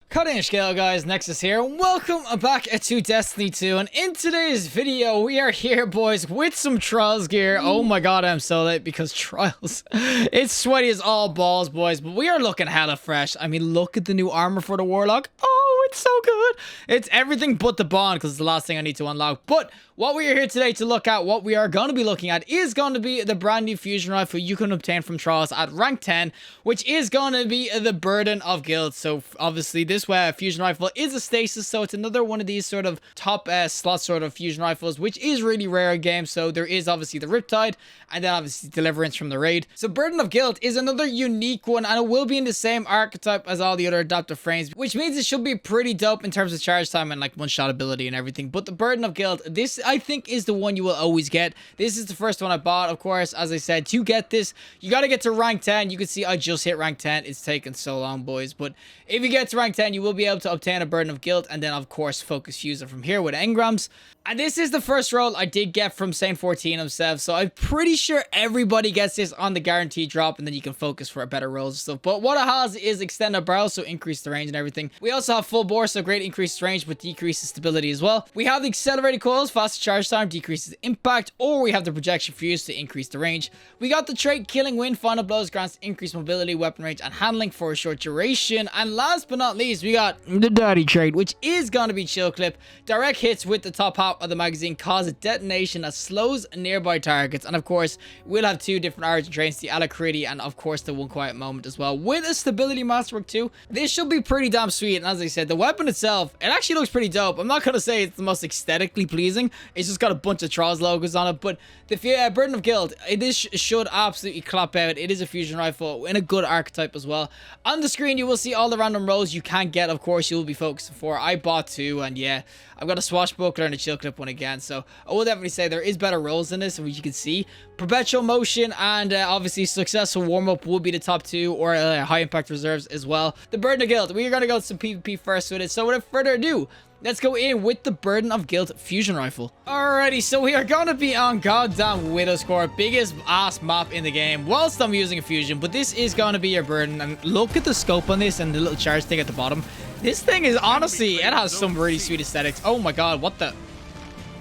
Cutting scale guys, Nexas here. Welcome back to Destiny 2, and in today's video we are here boys with some Trials gear. Oh my god, I'm so late because Trials, it's sweaty as all balls boys, but we are looking hella fresh. I mean, look at the new armor for the Warlock. Oh, it's so good. It's everything but the bond because it's the last thing I need to unlock. But what we are here today to look at, what we are going to be looking at is going to be the brand new fusion rifle you can obtain from Trials at rank 10, which is going to be the Burden of Guilt. So obviously this fusion rifle is a stasis, so it's another one of these sort of top slot sort of fusion rifles, which is really rare in game. So there is obviously the Riptide and then obviously Deliverance from the raid. So Burden of Guilt is another unique one, and it will be in the same archetype as all the other adaptive frames, which means it should be pretty dope in terms of charge time and like one-shot ability and everything. But the Burden of Guilt, this I think is the one you will always get. This is the first one I bought. Of course, as I said, to get this you got to get to rank 10. You can see I just hit rank 10. It's taken so long boys, but if you get to rank 10 you will be able to obtain a Burden of Guilt, and then of course focus fuser from here with engrams. And this is the first roll I did get from Saint 14 himself, so I'm pretty sure everybody gets this on the guaranteed drop, and then you can focus for better rolls and stuff. But what it has is extended barrel, so increase the range and everything. We also have full bore, so great increased range but decreases stability as well. We have the accelerated coils, faster charge time, decreases impact, or we have the projection fuse to increase the range. We got the trait Killing Wind, final blows grants increased mobility, weapon range, and handling for a short duration. And last but not least, we got the daddy trait, which is going to be Chill Clip. Direct hits with the top half of the magazine cause a detonation that slows nearby targets. And of course, we'll have two different origin traits, the Alacrity and of course the One Quiet Moment as well, with a stability masterwork too. This should be pretty damn sweet. And as I said, the weapon itself, it actually looks pretty dope. I'm not gonna say it's the most aesthetically pleasing, it's just got a bunch of Trials logos on it, but the Burden of Guilt, this should absolutely clap out. It is a fusion rifle in a good archetype as well. On the screen you will see all the random rolls you can get. Of course, you will be focusing for. I bought two, and yeah, I've got a Swashbuckler and a Chill Clip one again, so I will definitely say there is better rolls in this, which you can see. Perpetual Motion and obviously Successful Warm-Up will be the top two, or High Impact Reserves as well. The Burden of Guilt, we're going to go some PvP first with it, so without further ado, let's go in with the Burden of Guilt fusion rifle. Alrighty, so we are gonna be on goddamn Widow's Court, biggest ass map in the game, whilst I'm using a fusion, but this is gonna be your Burden. And look at the scope on this and the little charge thing at the bottom. This thing is honestly, it has some really sweet aesthetics. Oh my god, what the?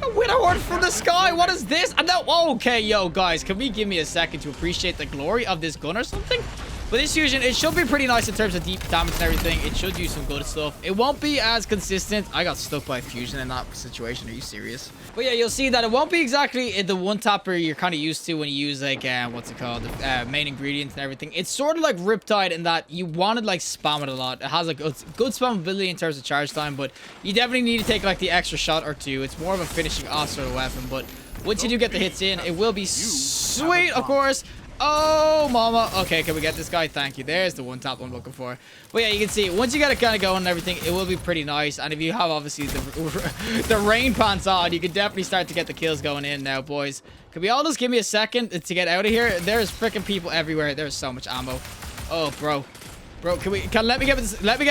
A Widow Horde from the sky, what is this? And now, okay, yo guys, can we give me a second to appreciate the glory of this gun or something? But this fusion, it should be pretty nice in terms of deep damage and everything. It should do some good stuff. It won't be as consistent. I got stuck by a fusion in that situation. Are you serious? But yeah, you'll see that it won't be exactly the one tapper you're kind of used to when you use like, what's it called? The main ingredients and everything. It's sort of like Riptide in that you want to like spam it a lot. It has like good spammability in terms of charge time, but you definitely need to take like the extra shot or two. It's more of a finishing off sort of weapon, but once you do get the hits in, it will be sweet, of course. Oh, mama. Okay, can we get this guy? Thank you. There's the one tap I'm looking for. But yeah, you can see, once you get it kind of going and everything, it will be pretty nice. And if you have, obviously, the rain pants on, you can definitely start to get the kills going in now, boys. Can we all just give me a second to get out of here? There's freaking people everywhere. There's so much ammo. Oh, bro. Bro, let me get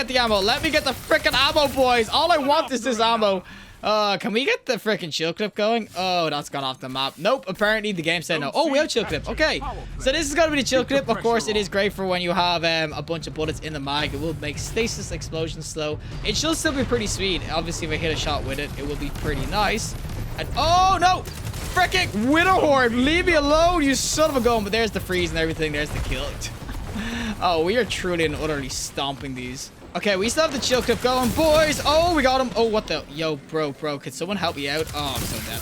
the ammo. Let me get the freaking ammo, boys. All I want is this ammo. Can we get the freaking Chill Clip going? Oh, that's gone off the map. Nope, apparently the game said no. Oh, we have Chill Clip. Okay, so this is gonna be the Chill Clip. Of course, it is great for when you have a bunch of bullets in the mag. It will make stasis explosions slow. It should still be pretty sweet. Obviously, if I hit a shot with it, it will be pretty nice. And oh no, freaking Widow Horde, leave me alone, you son of a gun. But there's the freeze and everything. There's the kill. Oh, we are truly and utterly stomping these. Okay, we still have the Chill Clip going, boys. Oh, we got him. Oh, what the? Yo, bro, can someone help me out? Oh, I'm so dead.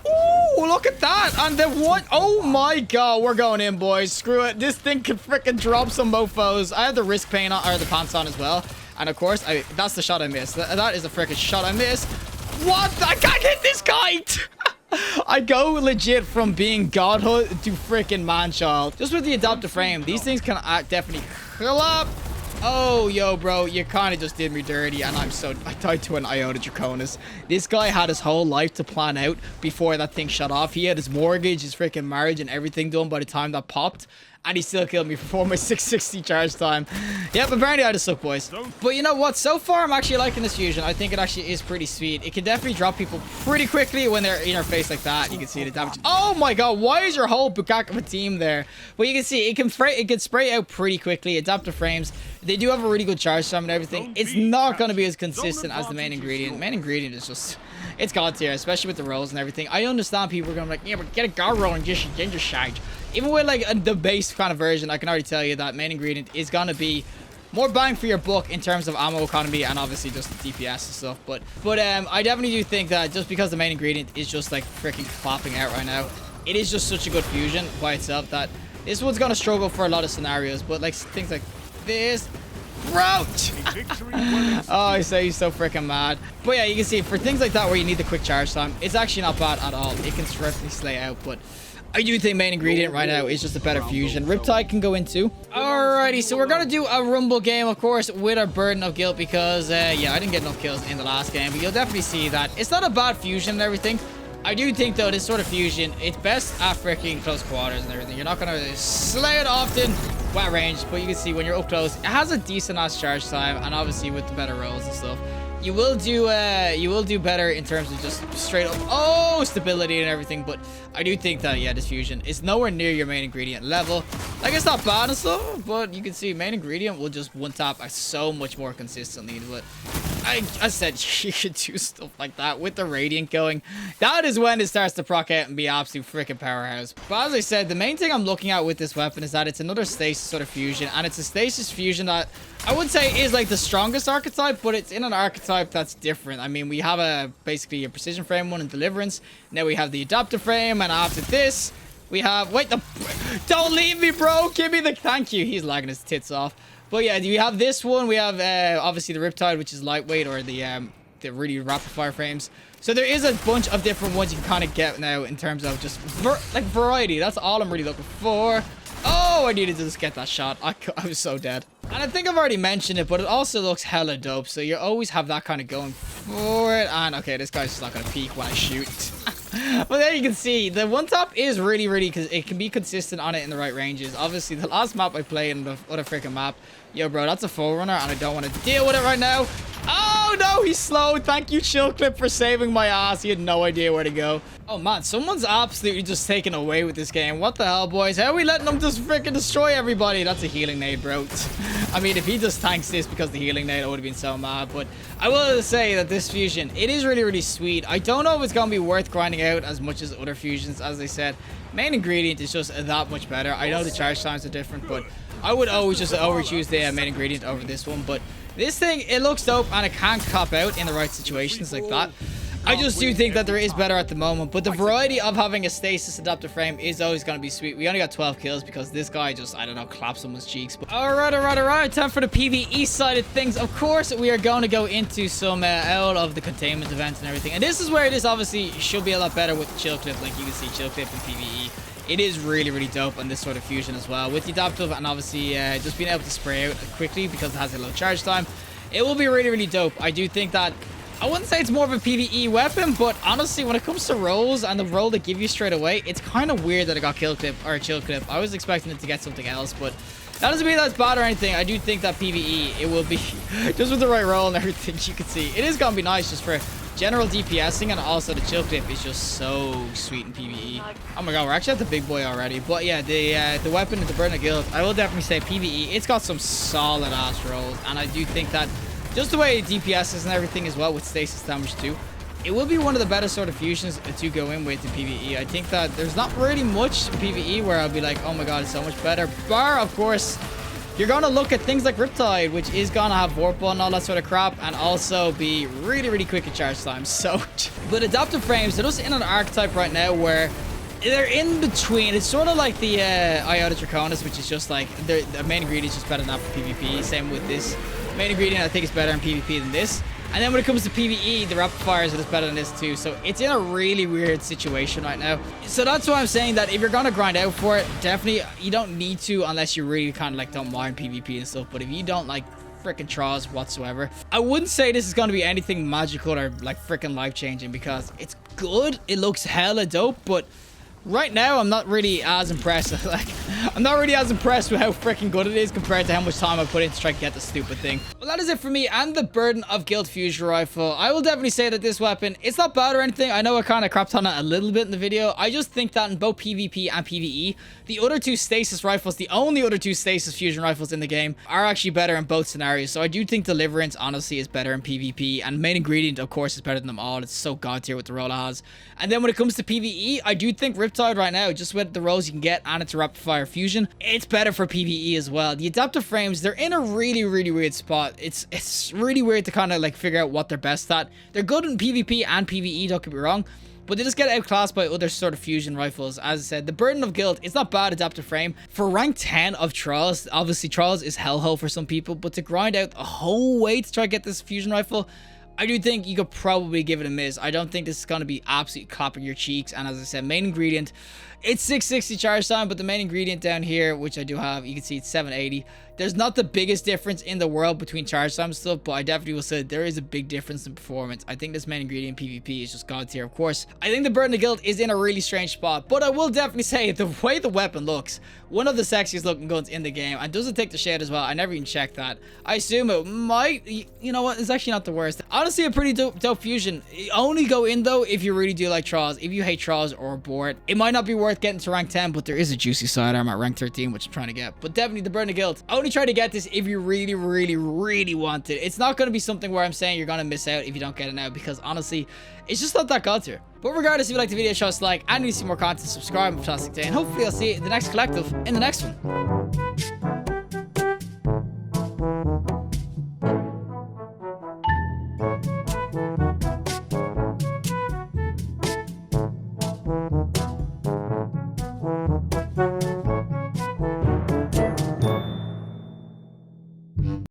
Oh, look at that. And then what? Oh my god, we're going in, boys. Screw it. This thing can freaking drop some mofos. I have the wrist paint on, or the pants on as well. And of course, that's the shot I missed. That is a freaking shot I missed. What? I can't hit this kite. I go legit from being godhood to freaking manchild. Just with the adaptive frame, these things can definitely kill up. Oh, yo, bro, you kind of just did me dirty, and I died to an Iota Draconis. This guy had his whole life to plan out before that thing shut off. He had his mortgage, his freaking marriage, and everything done by the time that popped. And he still killed me before my 660 charge time. Yep, apparently I just suck, boys. But you know what? So far, I'm actually liking this fusion. I think it actually is pretty sweet. It can definitely drop people pretty quickly when they're in your face like that. You can see the damage. Oh my god, why is your whole bukkake of a team there? Well, you can see it can spray out pretty quickly. Adaptive frames. They do have a really good charge time and everything. It's not going to be as consistent as the main ingredient. Main ingredient is just, it's god tier, especially with the rolls and everything. I understand people are going to be like, yeah, but get a god roll and just ginger shite. Even with like the base kind of version, I can already tell you that main ingredient is going to be more bang for your buck in terms of ammo economy and obviously just the DPS and stuff. But I definitely do think that just because the main ingredient is just like freaking clapping out right now, it is just such a good fusion by itself that this one's gonna struggle for a lot of scenarios. But like things like this, roach. Oh, I say he's so freaking mad. But yeah, you can see for things like that where you need the quick charge time, it's actually not bad at all. It can certainly slay out, but I do think main ingredient right now is just a better fusion. Riptide can go into. Alrighty, so we're gonna do a rumble game, of course, with our burden of guilt because yeah, I didn't get enough kills in the last game, but you'll definitely see that it's not a bad fusion and everything. I do think though this sort of fusion, it's best at freaking close quarters and everything. You're not gonna slay it often at range, but you can see when you're up close, it has a decent ass charge time, and obviously with the better rolls and stuff, you will do better in terms of just straight up stability and everything. But I do think that yeah, this fusion is nowhere near your main ingredient level. Like it's not bad and stuff, but you can see main ingredient will just one tap so much more consistently. But I said you should do stuff like that with the radiant going. That is when it starts to proc out and be absolute freaking powerhouse. But as I said, the main thing I'm looking at with this weapon is that it's another stasis sort of fusion, and it's a stasis fusion that I would say is like the strongest archetype, but it's in an archetype that's different. I mean, we have basically a precision frame one in Deliverance. Now we have the adaptive frame, and after this, we have don't leave me, bro. Give me the thank you. He's lagging his tits off. But yeah, you have this one. We have obviously the Riptide, which is lightweight, or the really rapid fire frames. So there is a bunch of different ones you can kind of get now in terms of just variety. That's all I'm really looking for. Oh, I needed to just get that shot. I was so dead. And I think I've already mentioned it, but it also looks hella dope. So you always have that kind of going for it. And okay, this guy's just not going to peek when I shoot. But there you can see, the one tap is really, because it can be consistent on it in the right ranges. Obviously, the last map I played in the other freaking map, yo, bro, that's a forerunner, and I don't want to deal with it right now. Oh, no, he's slow. Thank you, Chill Clip, for saving my ass. He had no idea where to go. Oh, man, someone's absolutely just taken away with this game. What the hell, boys? How are we letting them just freaking destroy everybody? That's a healing nade, bro. I mean, if he just tanks this because the healing nade, I would have been so mad. But I will say that this fusion, it is really, sweet. I don't know if it's going to be worth grinding out as much as other fusions. As I said, main ingredient is just that much better. I know the charge times are different, but I would always just choose the main ingredient over this one. But this thing, it looks dope, and it can cop out in the right situations like that. I just do think that there is better at the moment, but the variety of having a stasis adaptive frame is always going to be sweet. We only got 12 kills because this guy just, I don't know, claps someone's cheeks. But alright, time for the PvE side of things. Of course, we are going to go into some all of the containment events and everything, and this is where this obviously should be a lot better with the Chill Clip. Like you can see, Chill Clip in PvE, it is really dope on this sort of fusion as well with the adaptive, and obviously just being able to spray out quickly because it has a low charge time. It will be really dope. I do think that I wouldn't say it's more of a PvE weapon, but honestly, when it comes to rolls and the roll they give you straight away, it's kind of weird that it got Kill Clip or Chill Clip. I was expecting it to get something else, but that doesn't mean that's bad or anything. I do think that PvE, it will be just with the right roll and everything. You can see it is gonna be nice just for general DPSing, and also the Chill Clip is just so sweet in PvE. Oh my god, we're actually at the big boy already. But yeah, the weapon at the Burn of Guild, I will definitely say PvE, it's got some solid ass rolls, and I do think that just the way DPS is and everything as well with stasis damage too, it will be one of the better sort of fusions to go in with the PvE. I think that there's not really much PvE where I'll be like, oh my god, it's so much better. Bar, of course, you're going to look at things like Riptide, which is going to have Warp and all that sort of crap, and also be really quick in charge time. So, but adaptive frames, they're just in an archetype right now where they're in between. It's sort of like the Iota Draconis, which is just like, the main ingredient is just better than that for PvP. Same with this. Main ingredient, I think, is better in PvP than this. And then when it comes to PvE, the rapid fires are better than this too. So it's in a really weird situation right now. So that's why I'm saying that if you're gonna grind out for it, definitely you don't need to unless you really kind of like don't mind PvP and stuff. But if you don't like freaking trials whatsoever, I wouldn't say this is gonna be anything magical or like freaking life-changing, because it's good. It looks hella dope, but right now I'm not really as impressed. Like, I'm not really as impressed with how freaking good it is compared to how much time I put in to try to get the stupid thing. Well, that is it for me and the Burden of Guilt fusion rifle. I will definitely say that this weapon, it's not bad or anything. I know I kind of crapped on it a little bit in the video. I just think that in both PvP and PvE, the other two stasis rifles, the only other two stasis fusion rifles in the game, are actually better in both scenarios. So I do think Deliverance honestly is better in PvP, and Main Ingredient of course is better than them all. It's so god tier with the role it has. And then when it comes to PvE, I do think Riptide right now, just with the rolls you can get and it's a rapid fire fusion, it's better for PvE as well. The adaptive frames, they're in a really weird spot. It's really weird to kind of like figure out what they're best at. They're good in PvP and PvE, don't get me wrong, but they just get outclassed by other sort of fusion rifles. As I said, the Burden of Guilt, it's not bad adaptive frame. For rank 10 of Trials, obviously Trials is hellhole for some people, but to grind out a whole way to try to get this fusion rifle, I do think you could probably give it a miss. I don't think this is going to be absolutely clapping your cheeks. And as I said, Main Ingredient, it's 660 charge time, but the Main Ingredient down here, which I do have, you can see it's 780. There's not the biggest difference in the world between charge time stuff, but I definitely will say there is a big difference in performance. I think this Main Ingredient PvP is just god tier, of course. I think the Burden of Guilt is in a really strange spot, but I will definitely say the way the weapon looks, one of the sexiest looking guns in the game, and doesn't take the shade as well. I never even checked that. I assume it might, you know what, it's actually not the worst. Honestly, a pretty dope fusion. Only go in though if you really do like Trials. If you hate Trials or bored, it might not be worth getting to rank 10, but there is a juicy sidearm at rank 13, which I'm trying to get. But definitely the Burden of Guilt. Only try to get this if you really want it. It's not going to be something where I'm saying you're going to miss out if you don't get it now, because honestly, it's just not that god tier. But regardless, if you like the video, show us a like, and you see more content, subscribe. Fantastic day, and hopefully I'll see you in the next collective in the next one.